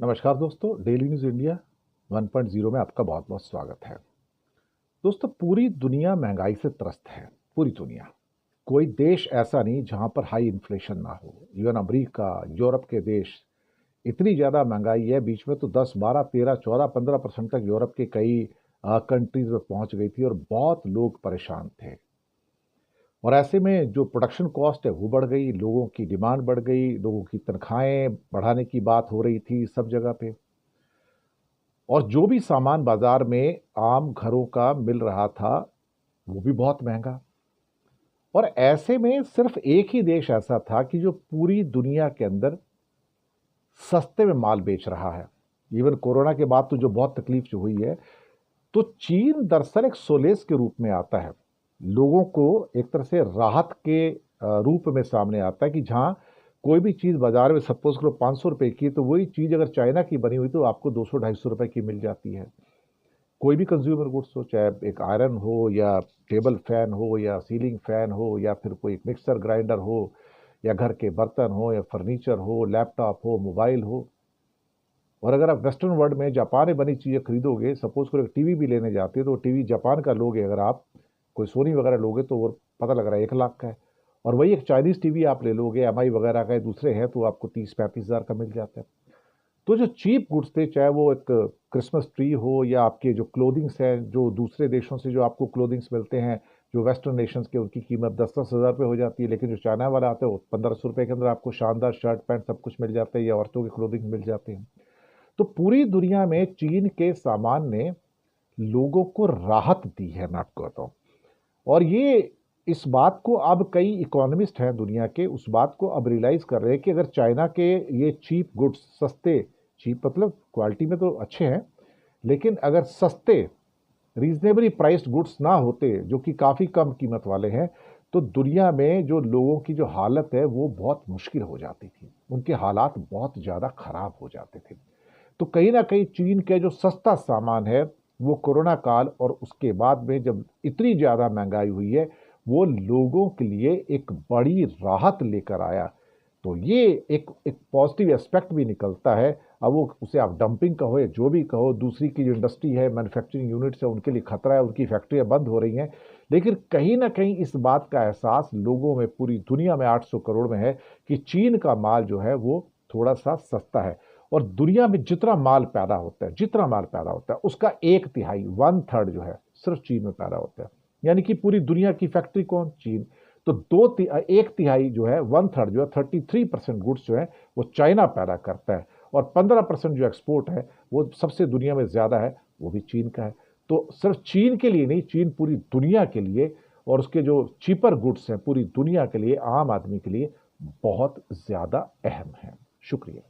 नमस्कार दोस्तों, daily news India 1.0 में आपका बहुत बहुत स्वागत है। दोस्तों, पूरी दुनिया महंगाई से त्रस्त है। पूरी दुनिया, कोई देश ऐसा नहीं जहां पर हाई इन्फ्लेशन ना हो। इवन अमेरिका, यूरोप के देश, इतनी ज़्यादा महंगाई है। बीच में तो 10 12 13 14 15% तक यूरोप के कई कंट्रीज में पहुंच गई थी और बहुत लोग परेशान थे। और ऐसे में जो प्रोडक्शन कॉस्ट है वो बढ़ गई, लोगों की डिमांड बढ़ गई, लोगों की तनख्वाहें बढ़ाने की बात हो रही थी सब जगह पे। और जो भी सामान बाजार में आम घरों का मिल रहा था वो भी बहुत महंगा। और ऐसे में सिर्फ एक ही देश ऐसा था कि जो पूरी दुनिया के अंदर सस्ते में माल बेच रहा है। इवन कोरोना के बाद तो जो बहुत तकलीफ जो हुई है, तो चीन दरअसल एक सोलेस के रूप में आता है। लोगों को एक तरह से राहत के रूप में सामने आता है कि जहां कोई भी चीज़ बाजार में सपोज करो 500 रुपए की, तो वही चीज़ अगर चाइना की बनी हुई तो आपको 200 250 रुपए की मिल जाती है। कोई भी कंज्यूमर गुड्स हो, चाहे एक आयरन हो या टेबल फैन हो या सीलिंग फैन हो या फिर कोई मिक्सर ग्राइंडर हो या घर के बर्तन हो या फर्नीचर हो, लैपटॉप हो, मोबाइल हो। और अगर आप वेस्टर्न वर्ल्ड में जापान में बनी चीज़ें खरीदोगे, सपोज करो एक टीवी भी लेने जाते हो तो टीवी जापान का लोगे, अगर आप कोई सोनी वगैरह लोगे तो वो पता लग रहा है 1 लाख का है। और वही एक चाइनीज़ टीवी आप ले लोगे, एमआई वगैरह का दूसरे हैं, तो आपको 30-35 हज़ार का मिल जाता है। तो जो चीप गुड्स थे, चाहे वो एक क्रिसमस ट्री हो या आपके जो क्लोथिंग्स हैं, जो दूसरे देशों से जो आपको क्लोथिंग्स मिलते हैं, जो वेस्टर्न नेशंस के, उनकी कीमत 10-10 हज़ार रुपये हो जाती है, लेकिन जो चाइना वाला आते हैं वो 1500 रुपये के अंदर आपको शानदार शर्ट पैंट सब कुछ मिल जाता है या औरतों के क्लोथिंग मिल जाते हैं। तो पूरी दुनिया में चीन के सामान ने लोगों को राहत दी है, मैं आपको बताऊं। और ये इस बात को अब कई इकोनॉमिस्ट हैं दुनिया के, उस बात को अब रियलाइज कर रहे हैं कि अगर चाइना के ये चीप गुड्स, सस्ते, चीप मतलब क्वालिटी में तो अच्छे हैं, लेकिन अगर सस्ते रीजनेबली प्राइस्ड गुड्स ना होते जो कि काफ़ी कम कीमत वाले हैं, तो दुनिया में जो लोगों की जो हालत है वो बहुत मुश्किल हो जाती थी। उनके हालात बहुत ज़्यादा खराब हो जाते थे। तो कहीं ना कहीं चीन के जो सस्ता सामान है वो कोरोना काल और उसके बाद में जब इतनी ज़्यादा महंगाई हुई है, वो लोगों के लिए एक बड़ी राहत लेकर आया। तो ये एक पॉजिटिव एस्पेक्ट भी निकलता है। अब वो उसे आप डंपिंग कहो या जो भी कहो, दूसरी की जो इंडस्ट्री है, मैन्युफैक्चरिंग यूनिट्स है, उनके लिए खतरा है, उनकी फैक्ट्रियां बंद हो रही हैं। लेकिन कहीं ना कहीं इस बात का एहसास लोगों में, पूरी दुनिया में 800 करोड़ में है कि चीन का माल जो है वो थोड़ा सा सस्ता है। और दुनिया में जितना माल पैदा होता है, जितना माल पैदा होता है, उसका 1/3, 1/3 जो है सिर्फ चीन में पैदा होता है। यानी कि पूरी दुनिया की फैक्ट्री कौन? चीन। तो 1/3 जो है, 1/3 जो है, 33% गुड्स जो है वो चाइना पैदा करता है। और 15% जो एक्सपोर्ट है वो सबसे दुनिया में ज्यादा है, वो भी चीन का है। तो सिर्फ चीन के लिए नहीं, चीन पूरी दुनिया के लिए, और उसके जो चीपर गुड्स हैं पूरी दुनिया के लिए, आम आदमी के लिए बहुत ज्यादा अहम है। शुक्रिया।